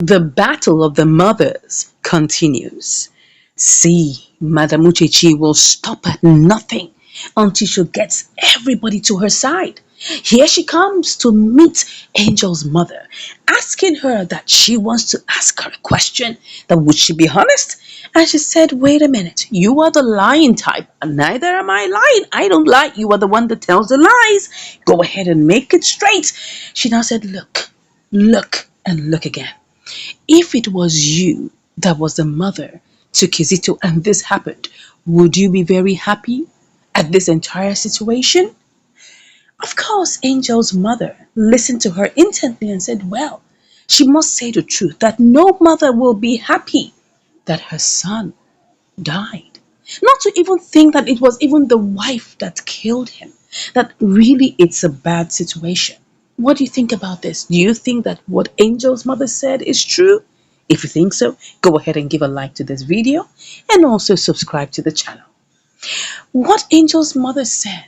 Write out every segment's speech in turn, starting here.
The battle of the mothers continues. See, Madame Uchechi will stop at nothing until she gets everybody to her side. Here she comes to meet Angel's mother, asking her that she wants to ask her a question, that would she be honest? And she said, wait a minute, you are the lying type, and neither am I lying. I don't lie. You are the one that tells the lies. Go ahead and make it straight. She now said, look, and look again. If it was you that was the mother to Kizito and this happened, would you be very happy at this entire situation? Of course, Angel's mother listened to her intently and said, well, she must say the truth that no mother will be happy that her son died. Not to even think that it was even the wife that killed him, that really it's a bad situation. What do you think about this? Do you think that what Angel's mother said is true? If you think so, go ahead and give a like to this video and also subscribe to the channel. What Angel's mother said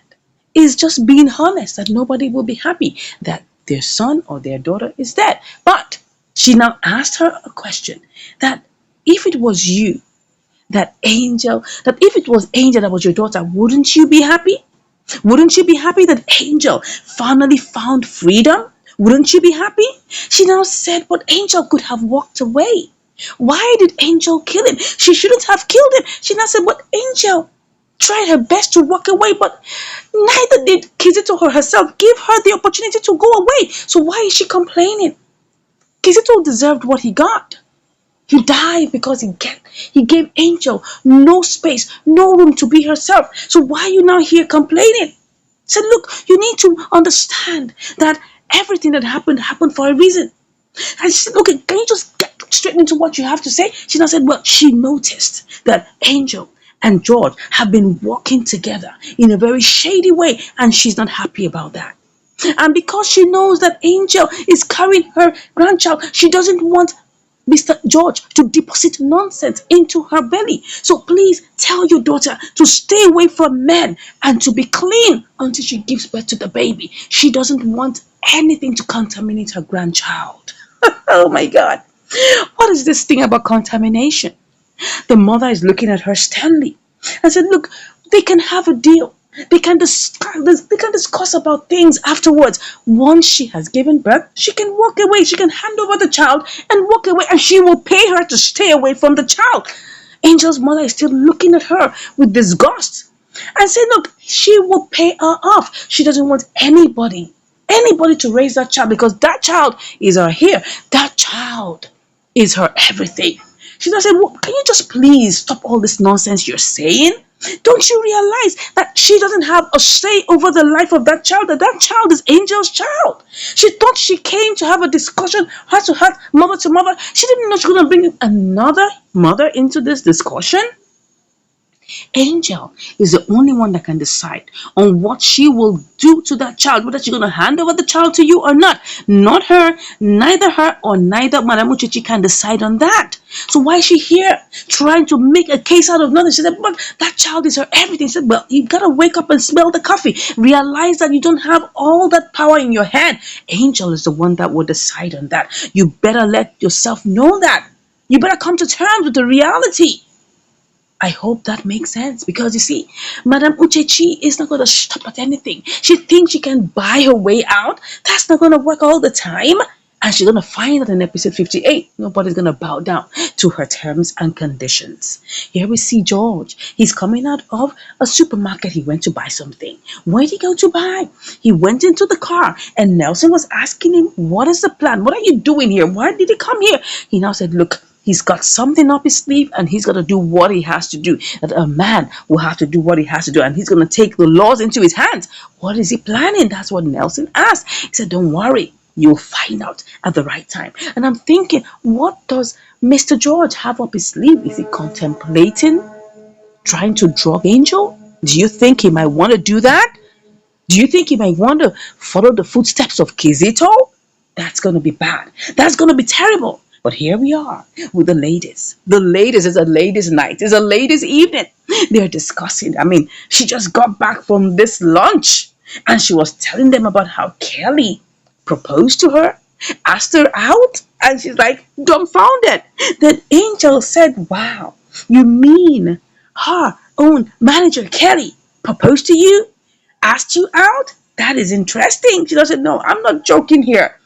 is just being honest that nobody will be happy that their son or their daughter is dead. But she now asked her a question that if it was you, that if it was Angel that was your daughter, wouldn't you be happy? Wouldn't you be happy that Angel finally found freedom? Wouldn't you be happy? She now said, but Angel could have walked away. Why did Angel kill him? She shouldn't have killed him. She now said, but Angel tried her best to walk away, but neither did Kizito herself give her the opportunity to go away. So why is she complaining? Kizito deserved what he got. He died because he gave Angel no space, no room to be herself. So why are you now here complaining? Said, look, you need to understand that everything that happened for a reason. And she said, okay, can you just get straight into what you have to say? She now said, well, she noticed that Angel and George have been working together in a very shady way, and she's not happy about that. And because she knows that Angel is carrying her grandchild, she doesn't want Mr. George to deposit nonsense into her belly. So please tell your daughter to stay away from men and to be clean until she gives birth to the baby. She doesn't want anything to contaminate her grandchild. Oh my God. What is this thing about contamination? The mother is looking at her sternly and said, look, they can have a deal. They can discuss about things afterwards. Once she has given birth, she can walk away. She can hand over the child and walk away, and she will pay her to stay away from the child. Angel's mother is still looking at her with disgust and said, look, she will pay her off. She doesn't want anybody to raise that child, because that child is her hair. That child is her everything. She just said, well, can you just please stop all this nonsense you're saying? Don't you realize that she doesn't have a say over the life of that child? That child is Angel's child. She thought she came to have a discussion, heart to heart, mother to mother. She didn't know she was going to bring another mother into this discussion. Angel is the only one that can decide on what she will do to that child, whether she's going to hand over the child to you or not. Not her, neither her or neither Madame Uchechi can decide on that. So why is she here trying to make a case out of nothing? She said, but that child is her everything. She said, well, you got to wake up and smell the coffee. Realize that you don't have all that power in your hand. Angel is the one that will decide on that. You better let yourself know that. You better come to terms with the reality. I hope that makes sense, because you see, Madame Uchechi is not going to stop at anything. She thinks she can buy her way out. That's not going to work all the time. And she's going to find that in episode 58, nobody's going to bow down to her terms and conditions. Here we see George. He's coming out of a supermarket. He went to buy something. Where did he go to buy? He went into the car, and Nelson was asking him, what is the plan? What are you doing here? Why did he come here? He now said, look, he's got something up his sleeve, and he's going to do what he has to do. That a man will have to do what he has to do, and he's going to take the laws into his hands. What is he planning? That's what Nelson asked. He said, don't worry, you'll find out at the right time. And I'm thinking, what does Mr. George have up his sleeve? Is he contemplating trying to drug Angel? Do you think he might want to do that? Do you think he might want to follow the footsteps of Kizito? That's going to be bad. That's going to be terrible. But here we are with the ladies. The ladies is a ladies' night. It's a ladies' evening. They're discussing. I mean, she just got back from this lunch, and she was telling them about how Kelly proposed to her, asked her out, And she's like dumbfounded. Then Angel said, wow, you mean her own manager, Kelly, proposed to you? Asked you out? That is interesting. She said, no, I'm not joking here.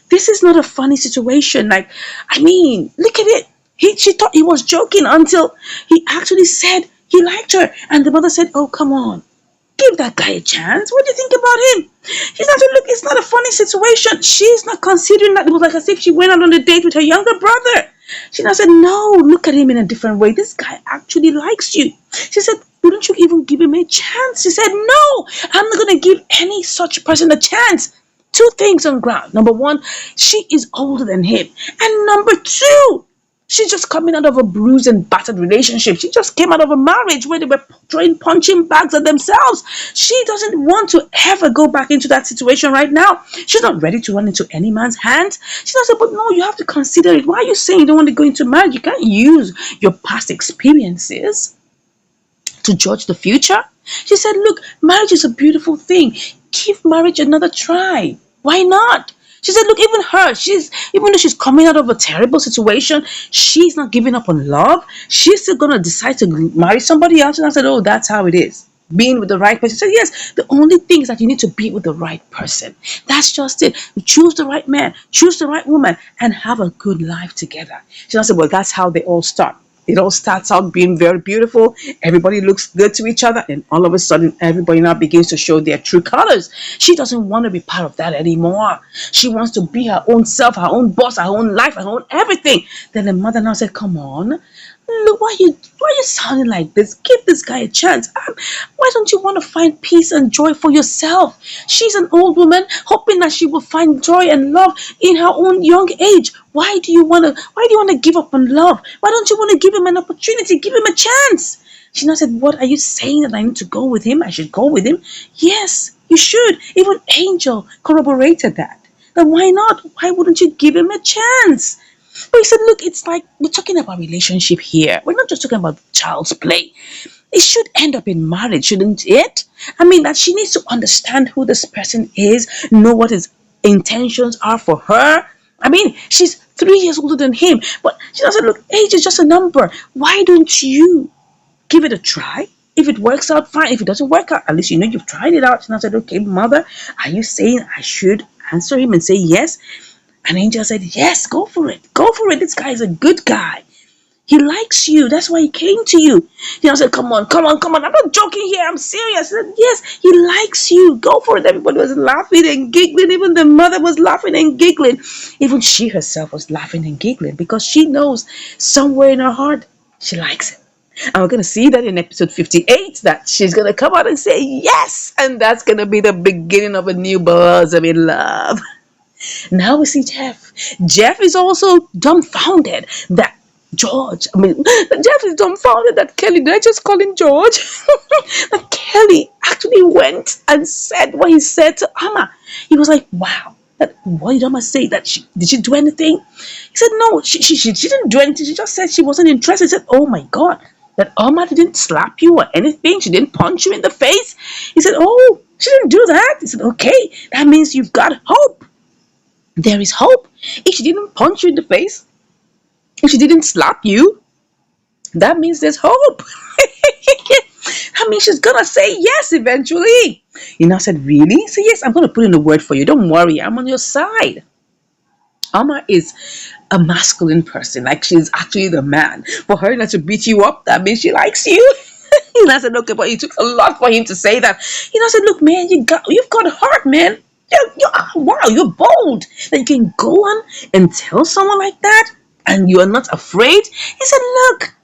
This is not a funny situation. Like, I mean, look at it. She thought he was joking until he actually said he liked her. And the mother said, oh, come on. Give that guy a chance. What do you think about him? She's not, look, it's not a funny situation. She's not considering that. It was like as if she went out on a date with her younger brother. She now said, no, look at him in a different way. This guy actually likes you. She said, wouldn't you even give him a chance? She said, no, I'm not going to give any such person a chance. Two things on ground. Number one, she is older than him. And number two, she's just coming out of a bruised and battered relationship. She just came out of a marriage where they were throwing punching bags at themselves. She doesn't want to ever go back into that situation right now. She's not ready to run into any man's hands. She doesn't, but no, you have to consider it. Why are you saying you don't want to go into marriage? You can't use your past experiences to judge the future. She said, look, marriage is a beautiful thing. Give marriage another try. Why not? She said, look, even her, even though she's coming out of a terrible situation, she's not giving up on love. She's still gonna decide to marry somebody else. And I said, oh, that's how it is. Being with the right person. She said, yes, the only thing is that you need to be with the right person. That's just it. Choose the right man, choose the right woman, and have a good life together. She said, well, that's how they all start. It all starts out being very beautiful. Everybody looks good to each other, and all of a sudden, everybody now begins to show their true colors. She doesn't want to be part of that anymore. She wants to be her own self, her own boss, her own life, her own everything. Then the mother now said, come on. Look, why are you sounding like this? Give this guy a chance. Why don't you want to find peace and joy for yourself? She's an old woman hoping that she will find joy and love in her own young age. Why do you want to give up on love? Why don't you want to give him an opportunity? Give him a chance. She now said, what are you saying, that I need to go with him? I should go with him? Yes, you should. Even Angel corroborated that. Then why not? Why wouldn't you give him a chance? But he said, look, it's like we're talking about relationship here. We're not just talking about child's play. It should end up in marriage, shouldn't it? I mean, that she needs to understand who this person is, know what his intentions are for her. I mean, she's 3 years older than him. But she said, look, age is just a number. Why don't you give it a try? If it works out, fine. If it doesn't work out, at least you know you've tried it out. And I said, okay, mother, are you saying I should answer him and say yes? And Angel said, yes, go for it. Go for it. This guy is a good guy. He likes you. That's why he came to you. I said, come on, come on, come on. I'm not joking here. I'm serious. I said, yes, he likes you. Go for it. Everybody was laughing and giggling. Even the mother was laughing and giggling. Even she herself was laughing and giggling because she knows somewhere in her heart she likes him. And we're going to see that in episode 58 that she's going to come out and say yes. And that's going to be the beginning of a new blossom in love. Now we see Jeff. Jeff is also dumbfounded that Jeff is dumbfounded that Kelly, did I just call him George? That Kelly actually went and said what he said to Amma. He was like, wow, what did Amma say? Did she do anything? He said, no, she didn't do anything. She just said she wasn't interested. He said, oh my God, that Amma didn't slap you or anything. She didn't punch you in the face. He said, oh, she didn't do that. He said, okay, that means you've got hope. There is hope. If she didn't punch you in the face, if she didn't slap you, that means there's hope. That means she's gonna say yes eventually. I said, really? So yes, I'm gonna put in a word for you. Don't worry, I'm on your side. Amma is a masculine person, like she's actually the man. For her not to beat you up, that means she likes you. I said, okay, but it took a lot for him to say that. I said, look, man, you've got heart, man. Wow, you're bold that you can go on and tell someone like that and you are not afraid. He said, look,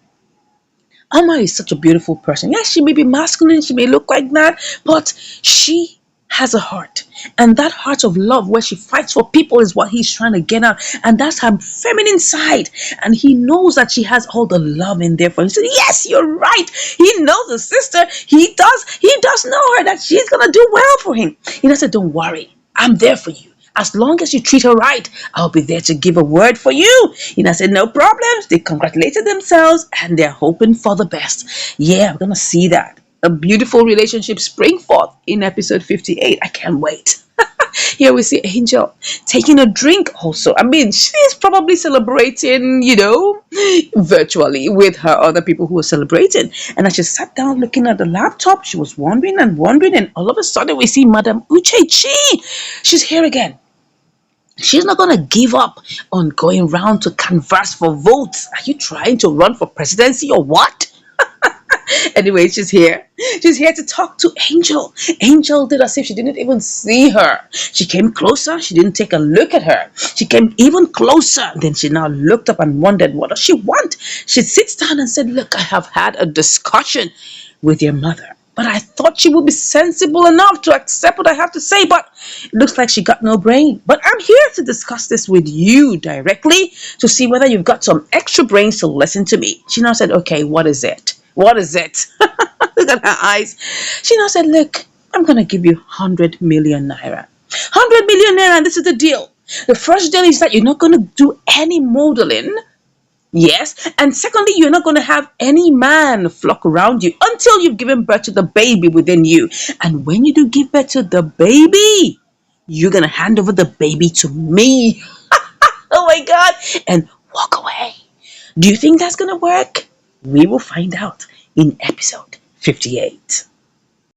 Amma is such a beautiful person. Yes, she may be masculine, she may look like that, but she has a heart. And that heart of love where she fights for people is what he's trying to get out. And that's her feminine side. And he knows that she has all the love in there for him. He said, yes, you're right. He knows the sister. He does know her, that she's going to do well for him. He said, don't worry. I'm there for you. As long as you treat her right, I'll be there to give a word for you. I said, no problems. They congratulated themselves and they're hoping for the best. Yeah, we're going to see that. A beautiful relationship spring forth in episode 58. I can't wait. Here we see Angel taking a drink also. I mean, she's probably celebrating, virtually with her other people who were celebrating. And as she sat down looking at the laptop, she was wondering and wondering. And all of a sudden, we see Madame Uchechi. She's here again. She's not going to give up on going round to canvass for votes. Are you trying to run for presidency or what? Anyway, she's here. She's here to talk to Angel. Angel did as if she didn't even see her. She came closer. She didn't take a look at her. She came even closer. Then she now looked up and wondered, what does she want? She sits down and said, look, I have had a discussion with your mother. But I thought she would be sensible enough to accept what I have to say. But it looks like she got no brain. But I'm here to discuss this with you directly to see whether you've got some extra brains to listen to me. She now said, okay, what is it? What is it? Look at her eyes. She now said, look, I'm going to give you 100 million naira. 100 million naira, and this is the deal. The first deal is that you're not going to do any modeling. Yes. And secondly, you're not going to have any man flock around you until you've given birth to the baby within you. And when you do give birth to the baby, you're going to hand over the baby to me. Oh my God. And walk away. Do you think that's going to work? We will find out in episode 58.